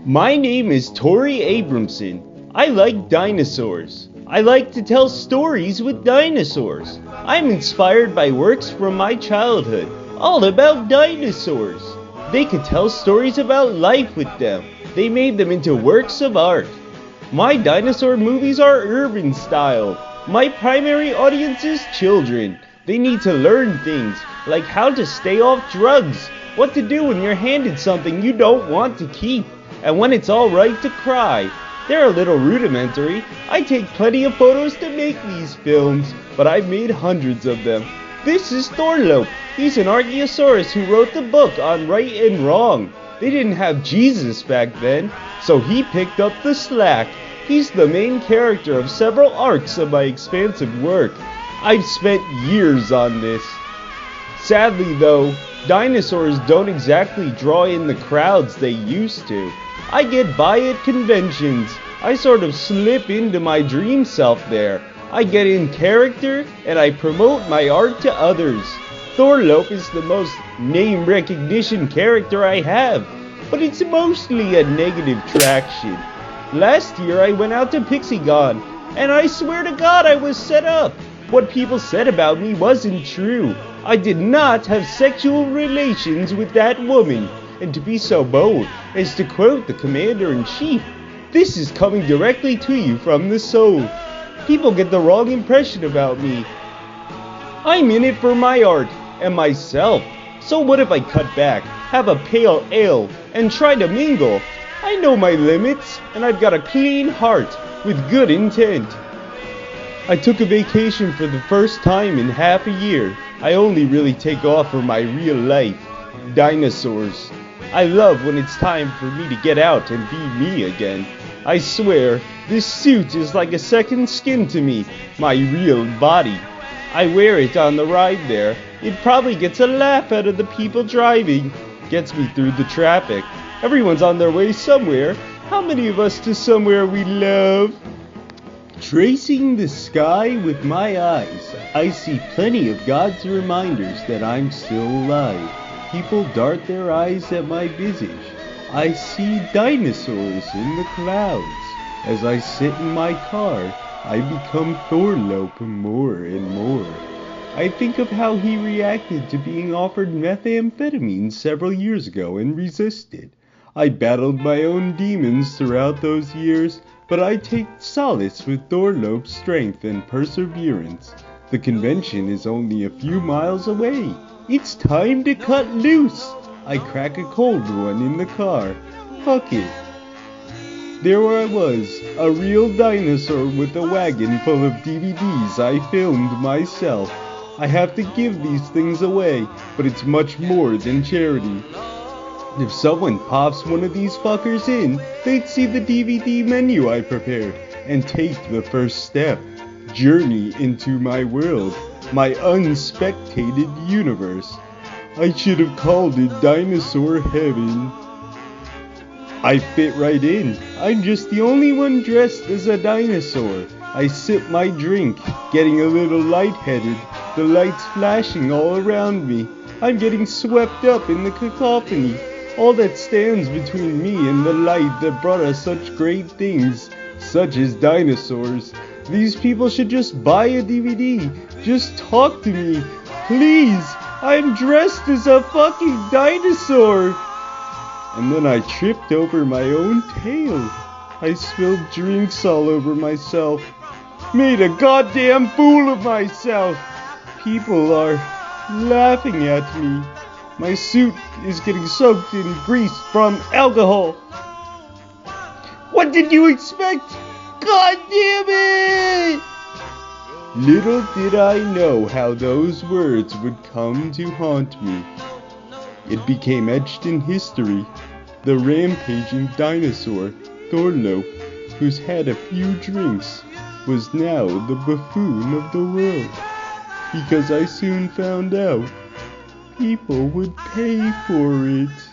My name is Tori Abramson. I like dinosaurs. I like to tell stories with dinosaurs. I'm inspired by works from my childhood, all about dinosaurs. They could tell stories about life with them. They made them into works of art. My dinosaur movies are urban style. My primary audience is children. They need to learn things, like how to stay off drugs, what to do when you're handed something you don't want to keep, and when it's alright to cry. They're a little rudimentary. I take plenty of photos to make these films, but I've made hundreds of them. This is Thorlope. He's an Archaeosaurus who wrote the book on right and wrong. They didn't have Jesus back then, so he picked up the slack. He's the main character of several arcs of my expansive work. I've spent years on this. Sadly though, dinosaurs don't exactly draw in the crowds they used to. I get by at conventions. I sort of slip into my dream self there. I get in character and I promote my art to others. Thorlope is the most name recognition character I have, but it's mostly a negative traction. Last year I went out to Pixiegon, and I swear to God I was set up. What people said about me wasn't true. I did not have sexual relations with that woman. And to be so bold as to quote the Commander-in-Chief, this is coming directly to you from the soul. People get the wrong impression about me. I'm in it for my art and myself. So what if I cut back, have a pale ale, and try to mingle? I know my limits, and I've got a clean heart with good intent. I took a vacation for the first time in half a year. I only really take off for my real life. Dinosaurs. I love when it's time for me to get out and be me again. I swear, this suit is like a second skin to me, my real body. I wear it on the ride there. It probably gets a laugh out of the people driving. Gets me through the traffic. Everyone's on their way somewhere. How many of us to somewhere we love? Tracing the sky with my eyes, I see plenty of God's reminders that I'm still alive. People dart their eyes at my visage. I see dinosaurs in the clouds. As I sit in my car, I become Thorlope more and more. I think of how he reacted to being offered methamphetamine several years ago and resisted. I battled my own demons throughout those years, but I take solace with Thorlope's strength and perseverance. The convention is only a few miles away. It's time to cut loose. I crack a cold one in the car. Fuck it. There I was, a real dinosaur with a wagon full of DVDs I filmed myself. I have to give these things away, but it's much more than charity. If someone pops one of these fuckers in, they'd see the DVD menu I prepared and take the first step. Journey into my world, my unspectated universe. I should have called it Dinosaur Heaven. I fit right in. I'm just the only one dressed as a dinosaur. I sip my drink, getting a little lightheaded, the lights flashing all around me. I'm getting swept up in the cacophony. All that stands between me and the light that brought us such great things, such as dinosaurs. These people should just buy a DVD. Just talk to me. Please, I'm dressed as a fucking dinosaur. And then I tripped over my own tail. I spilled drinks all over myself. Made a goddamn fool of myself. People are laughing at me. My suit is getting soaked in grease from alcohol. What did you expect? God damn it! Little did I know how those words would come to haunt me. It became etched in history. The rampaging dinosaur, Thorlope, who's had a few drinks, was now the buffoon of the world. Because I soon found out people would pay for it.